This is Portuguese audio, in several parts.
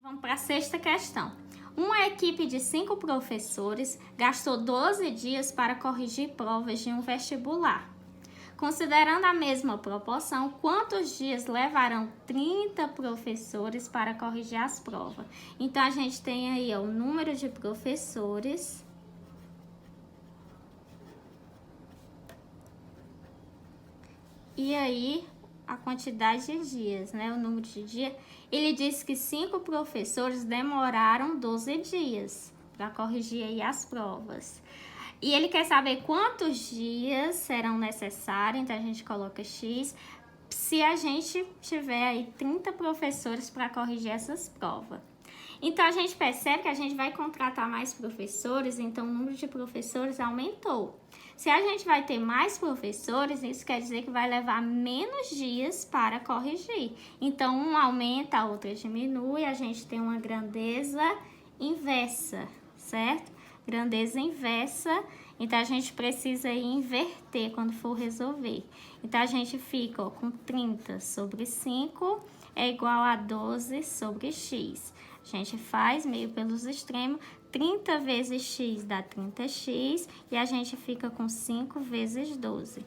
Vamos para a sexta questão. Uma equipe de 5 professores gastou 12 dias para corrigir provas de um vestibular. Considerando a mesma proporção, quantos dias levarão 30 professores para corrigir as provas? Então, a gente tem aí o número de professores e aí a quantidade de dias, né? O número de dias. Ele disse que 5 professores demoraram 12 dias para corrigir aí as provas. E ele quer saber quantos dias serão necessários, então a gente coloca X, se a gente tiver aí 30 professores para corrigir essas provas. Então, a gente percebe que a gente vai contratar mais professores, então o número de professores aumentou. Se a gente vai ter mais professores, isso quer dizer que vai levar menos dias para corrigir. Então, um aumenta, a outra diminui, a gente tem uma grandeza inversa, certo? Grandeza inversa, então a gente precisa inverter quando for resolver. Então, a gente fica com 30 sobre 5 é igual a 12 sobre x. A gente faz meio pelos extremos, 30 vezes x dá 30x e a gente fica com 5 vezes 12.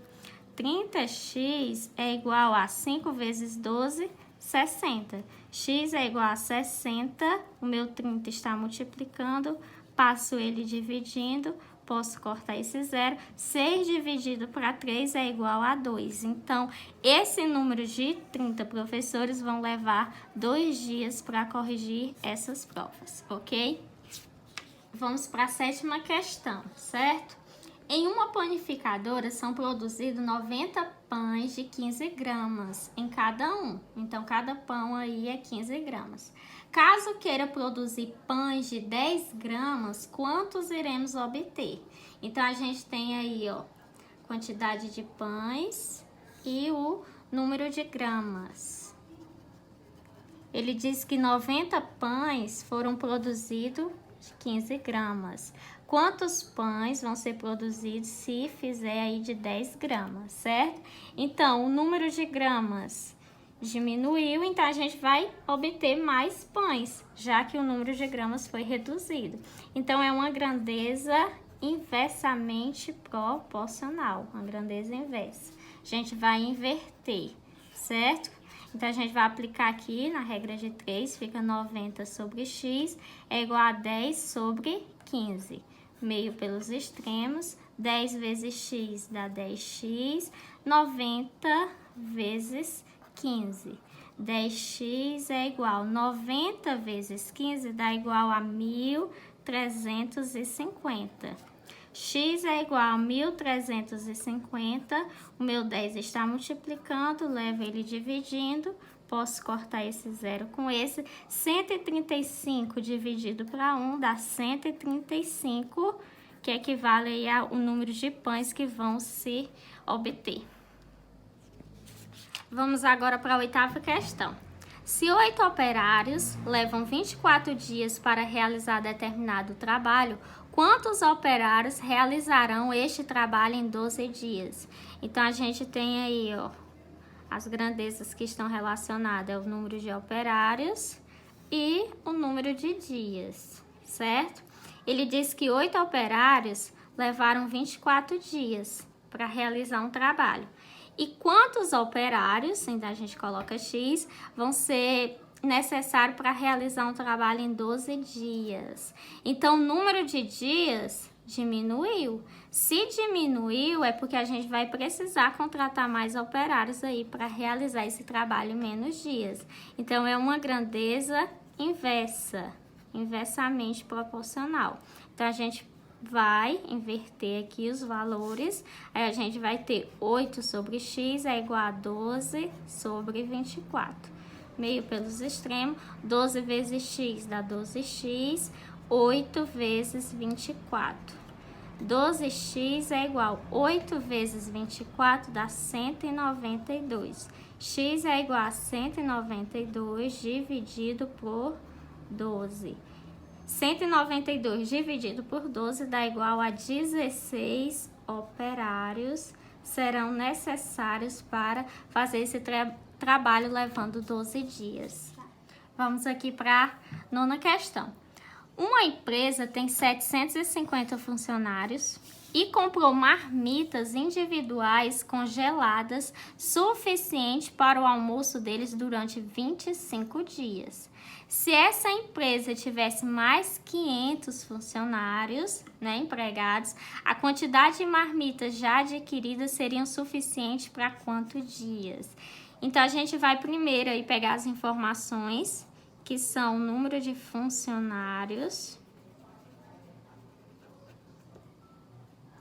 30x é igual a 5 vezes 12, 60. X é igual a 60, o meu 30 está multiplicando, passo ele dividindo, posso cortar esse zero. 6 dividido para 3 é igual a 2. Então, esse número de 30 professores vão levar 2 dias para corrigir essas provas, ok? Vamos para a sétima questão, certo? Em uma panificadora são produzidos 90 pães de 15 gramas em cada um. Então, cada pão aí é 15 gramas. Caso queira produzir pães de 10 gramas, quantos iremos obter? Então, a gente tem aí, ó, quantidade de pães e o número de gramas. Ele diz que 90 pães foram produzidos de 15 gramas. Quantos pães vão ser produzidos se fizer aí de 10 gramas, certo? Então, o número de gramas diminuiu, então a gente vai obter mais pães, já que o número de gramas foi reduzido. Então, é uma grandeza inversamente proporcional, uma grandeza inversa. A gente vai inverter, certo? Então, a gente vai aplicar aqui na regra de 3, fica 90 sobre x é igual a 10 sobre 15. Meio pelos extremos, 10 vezes x dá 10x, 90 vezes 15. 10x é igual a 90 vezes 15 dá igual a 1.350. X é igual a 1.350, o meu 10 está multiplicando, levo ele dividindo, posso cortar esse zero com esse. 135 dividido para 1 dá 135, que equivale ao número de pães que vão se obter. Vamos agora para a oitava questão. Se 8 operários levam 24 dias para realizar determinado trabalho, quantos operários realizarão este trabalho em 12 dias? Então, a gente tem aí, ó, as grandezas que estão relacionadas ao número de operários e o número de dias, certo? Ele diz que 8 operários levaram 24 dias para realizar um trabalho. E quantos operários, então a gente coloca X, vão ser necessários para realizar um trabalho em 12 dias? Então, o número de dias diminuiu. Se diminuiu, é porque a gente vai precisar contratar mais operários aí para realizar esse trabalho em menos dias. Então, é uma grandeza inversa, inversamente proporcional. Então, a gente vai inverter aqui os valores, aí a gente vai ter 8 sobre x é igual a 12 sobre 24. Meio pelos extremos, 12 vezes x dá 12x, 8 vezes 24. 12x é igual a 8 vezes 24 dá 192. X é igual a 192 dividido por 12. 192 dividido por 12 dá igual a 16 operários serão necessários para fazer esse trabalho levando 12 dias. Vamos aqui para a nona questão. Uma empresa tem 750 funcionários e comprou marmitas individuais congeladas suficiente para o almoço deles durante 25 dias. Se essa empresa tivesse mais 500 funcionários, empregados, a quantidade de marmitas já adquiridas seria suficiente para quantos dias? Então, a gente vai primeiro aí pegar as informações, que são o número de funcionários,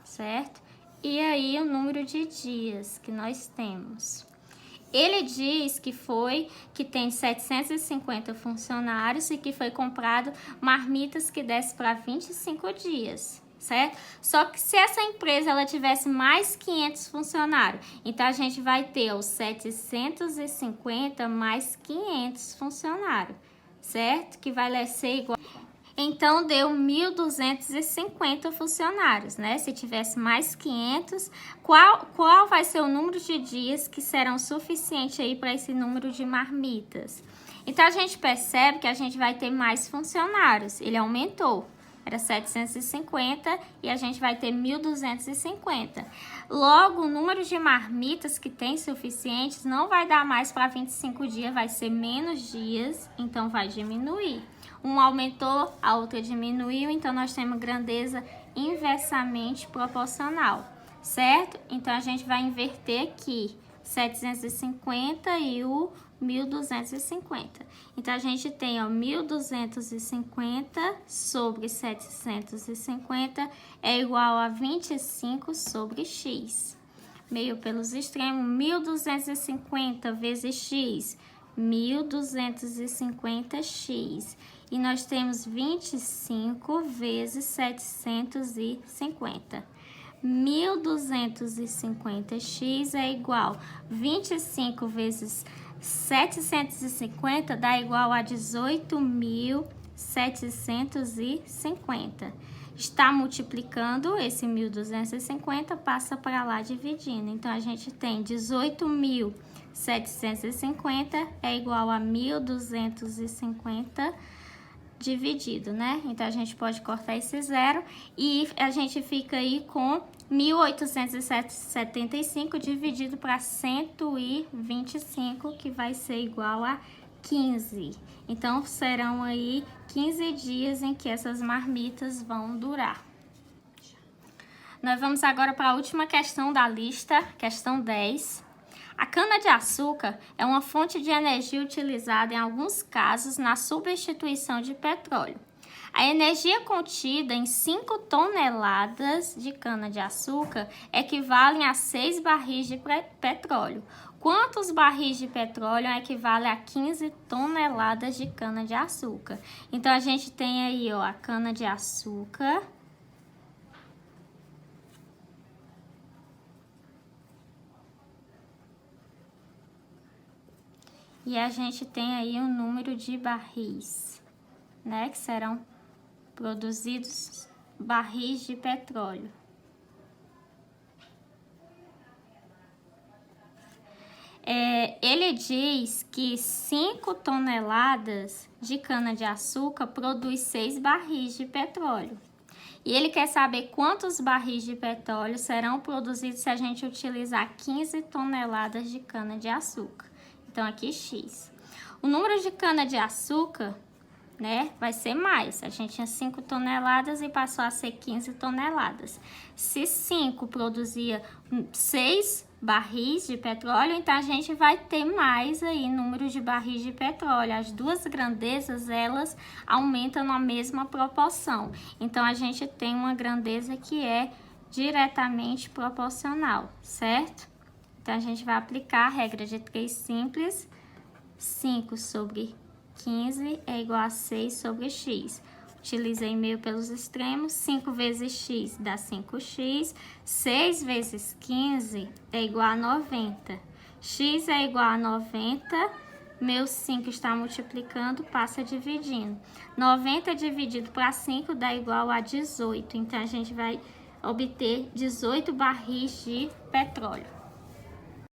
certo? E aí, o número de dias que nós temos. Ele diz que tem 750 funcionários e que foi comprado marmitas que desce para 25 dias, certo? Só que se essa empresa ela tivesse mais 500 funcionários, então a gente vai ter os 750 mais 500 funcionários, certo? Que vai ser igual. Então, deu 1.250 funcionários, né? Se tivesse mais 500, qual vai ser o número de dias que serão suficientes aí para esse número de marmitas? Então, a gente percebe que a gente vai ter mais funcionários. Ele aumentou. Era 750 e a gente vai ter 1.250. Logo, o número de marmitas que tem suficientes não vai dar mais para 25 dias, vai ser menos dias, então vai diminuir. Um aumentou, a outra diminuiu, então nós temos grandeza inversamente proporcional, certo? Então, a gente vai inverter aqui 750 e o 1.250. Então, a gente tem, 1.250 sobre 750 é igual a 25 sobre x. Meio pelos extremos, 1.250 vezes x, 1.250x. E nós temos 25 vezes 750. 1.250x é igual a 25 vezes 750 dá igual a 18.750. Está multiplicando, esse 1.250 passa para lá dividindo. Então, a gente tem 18.750 é igual a 1.250 dividido, né? Então, a gente pode cortar esse zero e a gente fica aí com 1.875 dividido para 125, que vai ser igual a 15. Então, serão aí 15 dias em que essas marmitas vão durar. Nós vamos agora para a última questão da lista, questão 10. A cana-de-açúcar é uma fonte de energia utilizada em alguns casos na substituição de petróleo. A energia contida em 5 toneladas de cana-de-açúcar equivale a 6 barris de petróleo. Quantos barris de petróleo equivale a 15 toneladas de cana-de-açúcar? Então, a gente tem aí, a cana-de-açúcar. E a gente tem aí um número de barris, né? Que serão produzidos barris de petróleo. Ele diz que 5 toneladas de cana-de-açúcar produz 6 barris de petróleo. E ele quer saber quantos barris de petróleo serão produzidos se a gente utilizar 15 toneladas de cana-de-açúcar. Então, aqui X. O número de cana-de-açúcar, né, vai ser mais. A gente tinha 5 toneladas e passou a ser 15 toneladas. Se 5 produzia 6 barris de petróleo, então a gente vai ter mais aí número de barris de petróleo. As duas grandezas, elas aumentam na mesma proporção. Então, a gente tem uma grandeza que é diretamente proporcional, certo? Então, a gente vai aplicar a regra de 3 simples. 5 sobre 15 é igual a 6 sobre x. Utilizei meio pelos extremos. 5 vezes x dá 5x. 6 vezes 15 é igual a 90. X é igual a 90. Meu 5 está multiplicando, passa dividindo. 90 dividido para 5 dá igual a 18. Então, a gente vai obter 18 barris de petróleo.